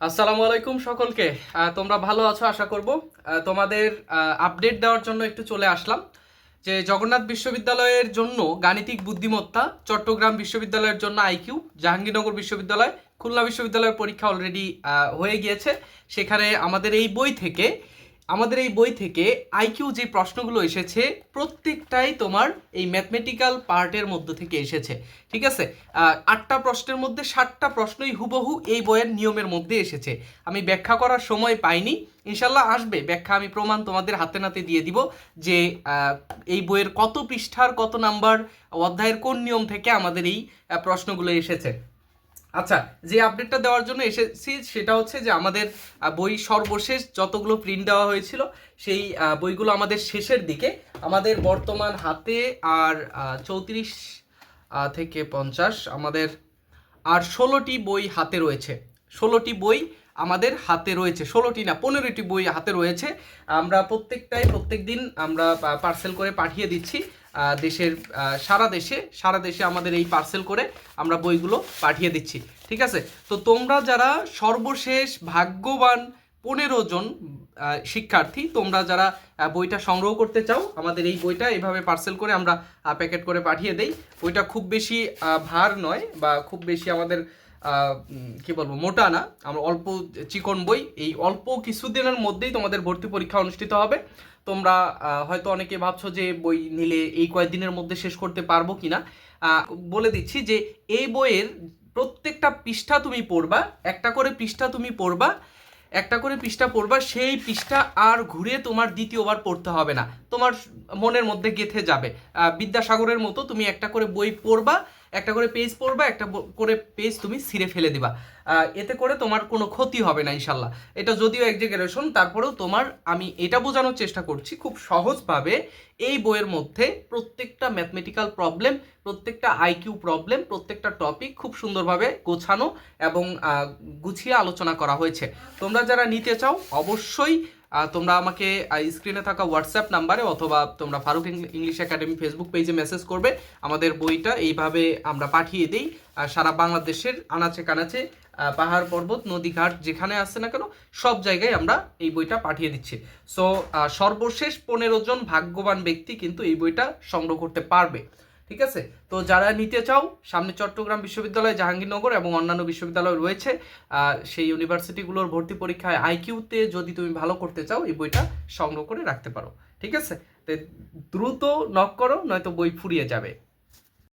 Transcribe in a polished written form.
আসসালামু আলাইকুম সকলকে। তোমরা ভালো আছো আশা করব। তোমাদের আপডেট দেওয়ার জন্য একটু চলে আসলাম যে জগন্নাথ বিশ্ববিদ্যালয়ের জন্য গাণিতিক বুদ্ধিমত্তা, চট্টগ্রাম বিশ্ববিদ্যালয়ের জন্য আইকিউ, জাহাঙ্গীরনগর বিশ্ববিদ্যালয়, খুলনা বিশ্ববিদ্যালয়ের পরীক্ষা অলরেডি হয়ে গিয়েছে। সেখানে আমাদের এই বই থেকে আইকিউ যে প্রশ্নগুলো এসেছে প্রত্যেকটাই তোমার এই ম্যাথমেটিক্যাল পার্টের মধ্য থেকে এসেছে। ঠিক আছে, 8টা প্রশ্নের মধ্যে 7টা প্রশ্নই হুবহু এই বইয়ের নিয়মের মধ্যে এসেছে। আমি ব্যাখ্যা করার সময় পাইনি, ইনশাল্লাহ আসবে ব্যাখ্যা, আমি প্রমাণ তোমাদের হাতে নাতে দিয়ে দিব যে এই বইয়ের কত পৃষ্ঠার কত নাম্বার অধ্যায়ের কোন নিয়ম থেকে আমাদের এই প্রশ্নগুলো এসেছে। আচ্ছা, যে আপডেটটা দেওয়ার জন্য এসেছি সেটা হচ্ছে যে আমাদের বই সর্বশেষ যতগুলো প্রিন্ট দেওয়া হয়েছিল সেই বইগুলো আমাদের শেষের দিকে, আমাদের বর্তমান হাতে আর 34 থেকে 50 আমাদের আর 16টি বই হাতে রয়েছে। 16টি বই আমাদের হাতে রয়েছে, 16টি না 15টি বই হাতে রয়েছে। আমরা প্রত্যেক দিন আমরা পার্সেল করে পাঠিয়ে দিচ্ছি দেশের সারা দেশে আমাদের এই পার্সেল করে আমরা বইগুলো পাঠিয়ে দিচ্ছি। ঠিক আছে, তো তোমরা যারা সর্বশেষ ভাগ্যবান 15 জন শিক্ষার্থী, তোমরা যারা বইটা সংগ্রহ করতে চাও, আমাদের এই বইটা এইভাবে পার্সেল করে আমরা প্যাকেট করে পাঠিয়ে দেই। বইটা খুব বেশি ভার নয় বা খুব বেশি আমাদের কি বলবো মোটা না, আমরা অল্প চিকন বই। এই অল্প কিছুদিনের মধ্যেই তোমাদের ভর্তি পরীক্ষা অনুষ্ঠিত হবে। তোমরা হয়তো অনেকে ভাবছো যে বই নিলে এই কয়েকদিনের মধ্যে শেষ করতে পারবো কিনা। বলে দিচ্ছি যে এই বইয়ের প্রত্যেকটা পৃষ্ঠা তুমি পড়বা, একটা করে পৃষ্ঠা পড়বা, সেই পৃষ্ঠা আর ঘুরে তোমার দ্বিতীয়বার পড়তে হবে না, তোমার মনের মধ্যে গেঁথে যাবে। বিদ্যাসাগরের মতো তুমি একটা করে বই পড়বা, একটা করে পেজ পড়বা, একটা করে পেজ তুমি ছিঁড়ে ফেলে দিবা। এতে করে তোমার কোনো ক্ষতি হবে না ইনশাল্লাহ। এটা যদিও এক্সাজারেশন, তারপরেও তোমার আমি এটা বোঝানোর চেষ্টা করছি খুব সহজভাবে। এই বইয়ের মধ্যে প্রত্যেকটা ম্যাথমেটিক্যাল প্রবলেম, প্রত্যেকটা আইকিউ প্রবলেম, প্রত্যেকটা টপিক খুব সুন্দরভাবে গোছানো এবং গুছিয়ে আলোচনা করা হয়েছে। তোমরা যারা নিতে চাও অবশ্যই তোমরা আমাকে স্ক্রিনে থাকা হোয়াটসঅ্যাপ নাম্বারে অথবা তোমরা ফারুক ইংলিশ একাডেমি ফেসবুক পেজে মেসেজ করবে। আমাদের বইটা এইভাবে আমরা পাঠিয়ে দিই সারা বাংলাদেশের আনাচে কানাচে, পাহাড় পর্বত নদী ঘাট যেখানে আসছে না কেন সব জায়গায় আমরা এই বইটা পাঠিয়ে দিচ্ছি। সো সর্বশেষ 15 জন ভাগ্যবান ব্যক্তি কিন্তু এই বইটা সংগ্রহ করতে পারবে। ঠিক আছে, তো যারা নিতে চাও, সামনে চট্টগ্রাম বিশ্ববিদ্যালয়, জাহাঙ্গীরনগর এবং অন্যান্য বিশ্ববিদ্যালয় রয়েছে, সেই ইউনিভার্সিটিগুলোর ভর্তি পরীক্ষায় আইকিউতে যদি তুমি ভালো করতে চাও এই বইটা সংগ্রহ করে রাখতে পারো। ঠিক আছে, তো দ্রুত নক করো, নয়তো বই ফুরিয়ে যাবে।